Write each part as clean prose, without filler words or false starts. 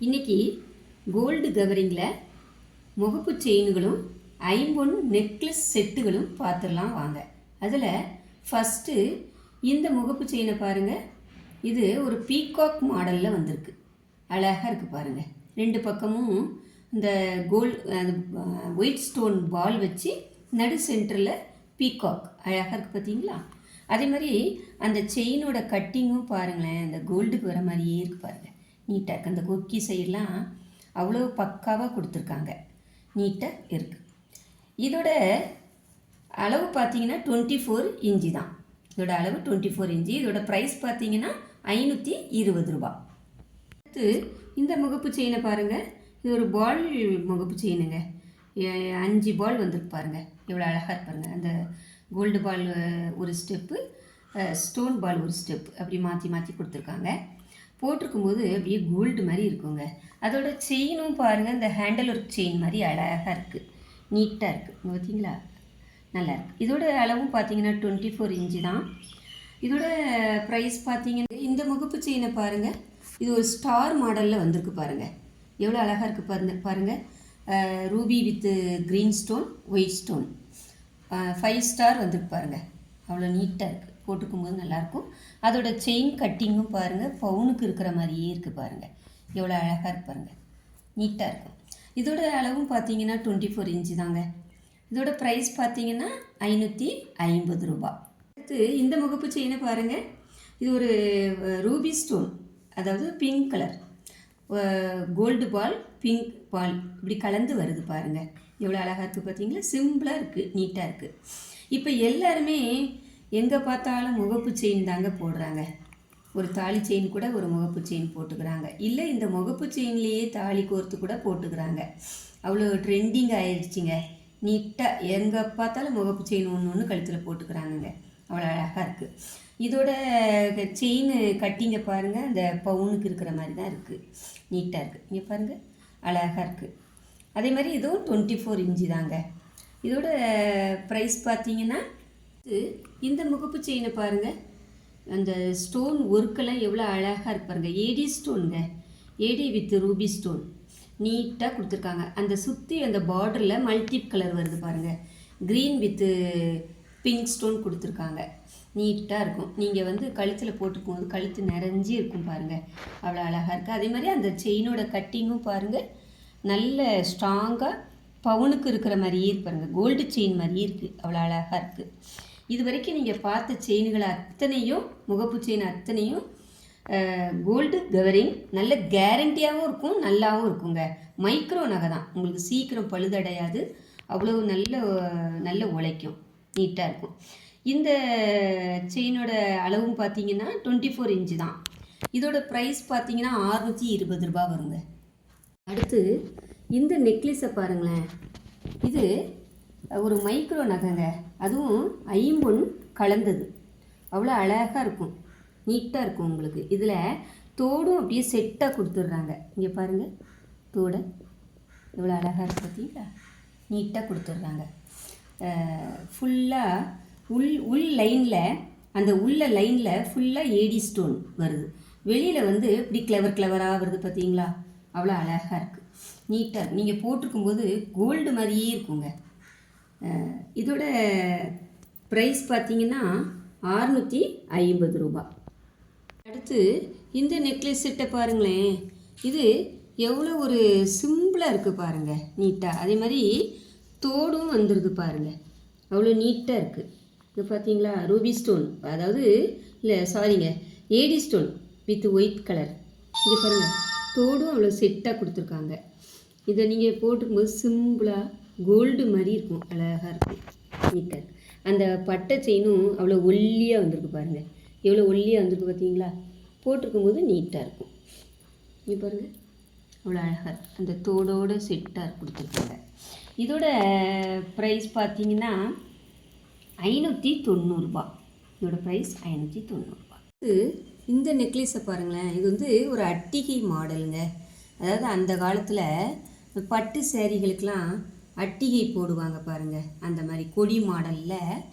இன்றைக்கி கோல்டு கவரிங்கில் முகப்பு செயின்களும் ஐம்பொன் நெக்லஸ் செட்டுகளும் பார்த்துடலாம் வாங்க. அதில் ஃபஸ்ட்டு இந்த முகப்பு செயினை பாருங்கள். இது ஒரு பீகாக் மாடலில் வந்திருக்கு. அழகாக இருக்குது பாருங்கள். ரெண்டு பக்கமும் இந்த ஒயிட் ஸ்டோன் பால் வச்சு நடு சென்டரில் பீகாக் அழகாக இருக்குது பார்த்தீங்களா. அதே மாதிரி அந்த செயினோட கட்டிங்கும் பாருங்களேன், அந்த கோல்டுக்கு வர மாதிரியே இருக்குது பாருங்கள். நீட்டாக இருக்குது. அந்த கொக்கி சைடெலாம் அவ்வளோ பக்காவாக கொடுத்துருக்காங்க. நீட்டாக இருக்குது. இதோட அளவு பார்த்தீங்கன்னா 24 இன்ச்சு தான். இதோட அளவு 24 இன்ச்சு. இதோட ப்ரைஸ் பார்த்தீங்கன்னா 520 ரூபா. அடுத்து இந்த முகப்பு செயினை பாருங்கள். இது ஒரு பால் முகப்பு செயினுங்க. 5 பால் வந்துருக்கு பாருங்கள். எவ்வளோ அழகாக இருப்பாருங்க. அந்த கோல்டு பால் ஒரு ஸ்டெப்பு, ஸ்டோன் பால் ஒரு ஸ்டெப்பு, அப்படி மாற்றி மாற்றி கொடுத்துருக்காங்க. போட்டிருக்கும் போது அப்படியே கோல்டு மாதிரி இருக்குங்க. அதோட செயினும் பாருங்கள், இந்த ஹேண்டில் ஒர்க் செயின் மாதிரி அழகாக இருக்குது. நீட்டாக இருக்குது. பார்த்தீங்களா, நல்லா இருக்குது. இதோட அளவும் பார்த்தீங்கன்னா 24 இன்ச்சு தான். இதோட ப்ரைஸ் பார்த்தீங்கன்னா இந்த முகப்பு செயினை பாருங்கள். இது ஒரு ஸ்டார் மாடலில் வந்திருக்கு பாருங்கள். எவ்வளோ அழகாக இருக்குது பாருங்கள். Ruby with green stone, white stone, 5 star வந்துருக்கு பாருங்கள். அவ்வளோ நீட்டாக இருக்குது. போட்டுக்கும் போது நல்லாயிருக்கும். அதோட செயின் கட்டிங்கும் பாருங்கள், பவுனுக்கு இருக்கிற மாதிரியே இருக்குது பாருங்கள். எவ்வளோ அழகாக இருக்கு பாருங்கள். நீட்டாக இருக்கும். இதோட அளவும் பார்த்தீங்கன்னா 24 இன்ச்சு தாங்க. இதோட ப்ரைஸ் பார்த்தீங்கன்னா 550 ரூபா. அடுத்து இந்த முகப்பு செயினை பாருங்கள். இது ஒரு ரூபி ஸ்டோன், அதாவது pink colour, gold ball pink ball இப்படி கலந்து வருது பாருங்கள். எவ்வளோ அழகாக இருக்குது பார்த்தீங்களா. சிம்பிளாக இருக்குது, நீட்டாக இருக்குது. இப்போ எல்லாருமே எங்கே பார்த்தாலும் முகப்பு செயின் தாங்க போடுறாங்க. ஒரு தாலி செயின் கூட ஒரு முகப்பு செயின் போட்டுக்கிறாங்க. இல்லை இந்த முகப்பு செயின்லேயே தாலி கோர்த்து கூட போட்டுக்கிறாங்க. அவ்வளோ ட்ரெண்டிங் ஆயிடுச்சுங்க. நீட்டாக எங்கே பார்த்தாலும் முகப்பு செயின் ஒன்று கழுத்தில் போட்டுக்கிறாங்கங்க. அவ்வளோ அழகாக இருக்குது. இதோட செயின் கட்டிங்க பாருங்கள், அந்த பவுனுக்கு இருக்கிற மாதிரி தான் இருக்குது. நீட்டாக இருக்குது. இங்கே பாருங்கள், அழகாக இருக்குது. அதே மாதிரி இதுவும் 24 இன்ச்சு தாங்க. இதோட ப்ரைஸ் பார்த்தீங்கன்னா இந்த முகப்பு செயினை பாருங்கள். அந்த ஸ்டோன் ஒர்க்கெல்லாம் எவ்வளோ அழகாக இருக்கு பாருங்கள். ஏடி ஸ்டோனுங்க. ஏடி வித் ரூபி ஸ்டோன் நீட்டாக கொடுத்துருக்காங்க. அந்த சுற்றி அந்த பார்டரில் மல்டி கலர் வருது பாருங்கள். க்ரீன் வித்து பிங்க் ஸ்டோன் கொடுத்துருக்காங்க. நீட்டாக இருக்கும். நீங்கள் கழுத்தில் போட்டுக்கும் போது கழுத்து நிறைஞ்சி இருக்கும் பாருங்கள். அவ்வளோ அழகாக இருக்குது. அதே மாதிரி அந்த செயினோட கட்டிங்கும் பாருங்கள், நல்ல ஸ்ட்ராங்காக பவுனுக்கு இருக்கிற மாதிரியே இருப்பாருங்க. கோல்டு செயின் மாதிரியே இருக்குது. அவ்வளோ அழகாக இருக்குது. இது வரைக்கும் நீங்கள் பார்த்த செயின்கள் அத்தனையும், முகப்பு செயின் அத்தனையும் கோல்டு கவரிங். நல்ல கேரண்டியாகவும் இருக்கும், நல்லாவும் இருக்குங்க. மைக்ரோ நகை தான். உங்களுக்கு சீக்கிரம் பழுதடையாது. அவ்வளோ நல்ல உழைக்கும். நீட்டாக இருக்கும். இந்த செயினோட அளவும் பார்த்தீங்கன்னா 24 இன்ச்சு தான். இதோட ப்ரைஸ் பார்த்தீங்கன்னா 620 ரூபா வருங்க. அடுத்து இந்த நெக்லஸை பாருங்களேன். இது ஒரு மைக்ரோ நகைங்க. அதுவும் ஐம்பொன் கலந்தது. அவ்வளோ அழகாக இருக்கும். நீட்டாக இருக்கும் உங்களுக்கு. இதில் தோடும் அப்படியே செட்டாக கொடுத்துட்றாங்க. இங்கே பாருங்கள், தோடை எவ்வளோ அழகாக இருக்குது பார்த்தீங்களா. நீட்டாக கொடுத்துட்றாங்க. ஃபுல்லாக உள் லைனில், அந்த உள்ள லைனில் ஃபுல்லாக ஏடி ஸ்டோன் வருது. வெளியில் இப்படி கிளவராக வருது பார்த்தீங்களா. அவ்வளோ அழகாக இருக்குது. நீட்டாக இருக்குது. நீங்கள் போட்டிருக்கும்போது கோல்டு மாதிரியே இருக்குங்க. இதோட ப்ரைஸ் பார்த்தீங்கன்னா 650 ரூபா. அடுத்து இந்த நெக்லஸ் செட்டை பாருங்களேன். இது எவ்வளோ ஒரு சிம்பிளாக இருக்குது பாருங்கள். நீட்டாக. அதே மாதிரி தோடும் வந்துடுது பாருங்கள். அவ்வளோ நீட்டாக இருக்குது. இது பார்த்தீங்களா, ரூபி ஸ்டோன், அதாவது AD stone with white colour. இங்கே பாருங்கள், தோடும் அவ்வளோ செட்டாக கொடுத்துருக்காங்க. இதை நீங்கள் போட்டுக்கும்போது சிம்பிளாக கோல்டு மாதிரி இருக்கும். அழகாக இருக்கும். நீட்டாக. அந்த பட்டை செயினும் அவ்வளோ ஒல்லியாக வந்திருக்கு பாருங்கள். எவ்வளோ ஒல்லியாக வந்திருக்கு பார்த்தீங்களா. போட்டிருக்கும்போது நீட்டாக இருக்கும். இங்கே பாருங்கள், அவ்வளோ அழகாக இருக்கும். அந்த தோடோடு செட்டாக கொடுத்துருக்காங்க. இதோட ப்ரைஸ் பார்த்தீங்கன்னா 590 ரூபா. இதோட ப்ரைஸ் 590 ரூபா. இந்த நெக்லஸை பாருங்களேன். இது ஒரு அட்டிகை மாடலுங்க. அதாவது அந்த காலத்தில் பட்டு சேரீகளுக்கெலாம் அட்டிகை போடுவாங்க பாருங்கள். அந்த மாதிரி கொடி மாடலில்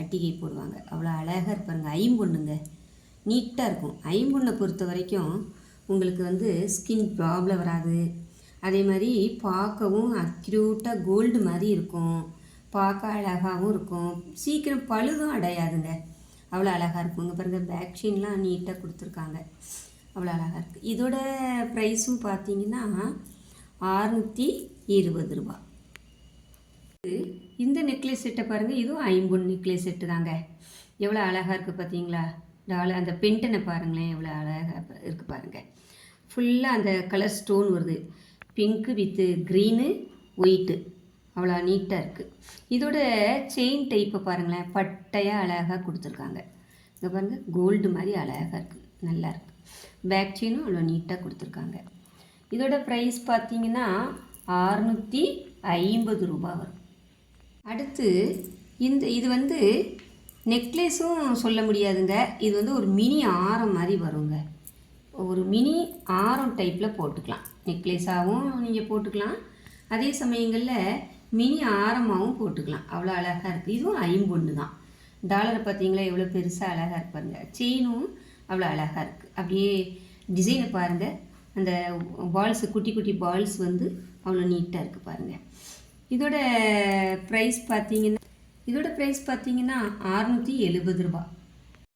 அட்டிகை போடுவாங்க. அவ்வளோ அழகாக இருப்பாருங்க. ஐம்பொண்ணுங்க. நீட்டாக இருக்கும். ஐம்பொண்ணை பொறுத்த வரைக்கும் உங்களுக்கு வந்து ஸ்கின் ப்ராப்ளம் வராது. அதே மாதிரி பார்க்கவும் அக்யூரேட்டாக கோல்டு மாதிரி இருக்கும். பார்க்க அழகாகவும் இருக்கும். சீக்கிரம் பழுதும் அடையாதுங்க. அவ்வளோ அழகாக இருக்குங்க. பாருங்கள், பேக் செயின்லாம் நீட்டாக கொடுத்துருக்காங்க. அவ்வளோ அழகாக இருக்குது. இதோட ப்ரைஸும் பார்த்தீங்கன்னா 620 ரூபா. இந்த நெக்லஸ் செட்டை பாருங்கள், இதுவும் ஐம்பொன் நெக்லஸ் செட்டு தாங்க. எவ்வளோ அழகாக இருக்குது பார்த்தீங்களா? அந்த பென்டனை பாருங்களேன், எவ்வளோ அழகாக இருக்குது பாருங்கள். ஃபுல்லாக அந்த கலர் ஸ்டோன் வருது. பிங்க்கு வித்து க்ரீனு ஒயிட்டு, அவ்வளோ நீட்டாக இருக்குது. இதோட செயின் டைப்பை பாருங்களேன், பட்டையாக அழகாக கொடுத்துருக்காங்க. இங்கே பாருங்கள், கோல்டு மாதிரி அழகாக இருக்குது, நல்லா இருக்குது. பேக் செயினும் அவ்வளோ நீட்டாக கொடுத்துருக்காங்க. இதோட ப்ரைஸ் பார்த்தீங்கன்னா 650 ரூபா வரும். அடுத்து இது வந்து நெக்லஸும் சொல்ல முடியாதுங்க. இது வந்து ஒரு மினி ஆரம் மாதிரி வருங்க. ஒரு மினி ஆரம் டைப்பில் போட்டுக்கலாம். நெக்லஸாகவும் நீங்கள் போட்டுக்கலாம். அதே சமயங்களில் மினி ஆரமாகவும் போட்டுக்கலாம். அவ்வளோ அழகாக இருக்குது. இதுவும் ஐம்பொன்று தான். டாலரை பார்த்தீங்களா எவ்வளோ பெருசாக அழகாக இருப்பாருங்க. செயினும் அவ்வளோ அழகாக இருக்குது. அப்படியே டிசைனை பாருங்கள். அந்த பால்ஸு, குட்டி குட்டி பால்ஸ் வந்து அவ்வளோ நீட்டாக இருக்குது பாருங்கள். இதோட ப்ரைஸ் பார்த்தீங்கன்னா 670 ரூபா.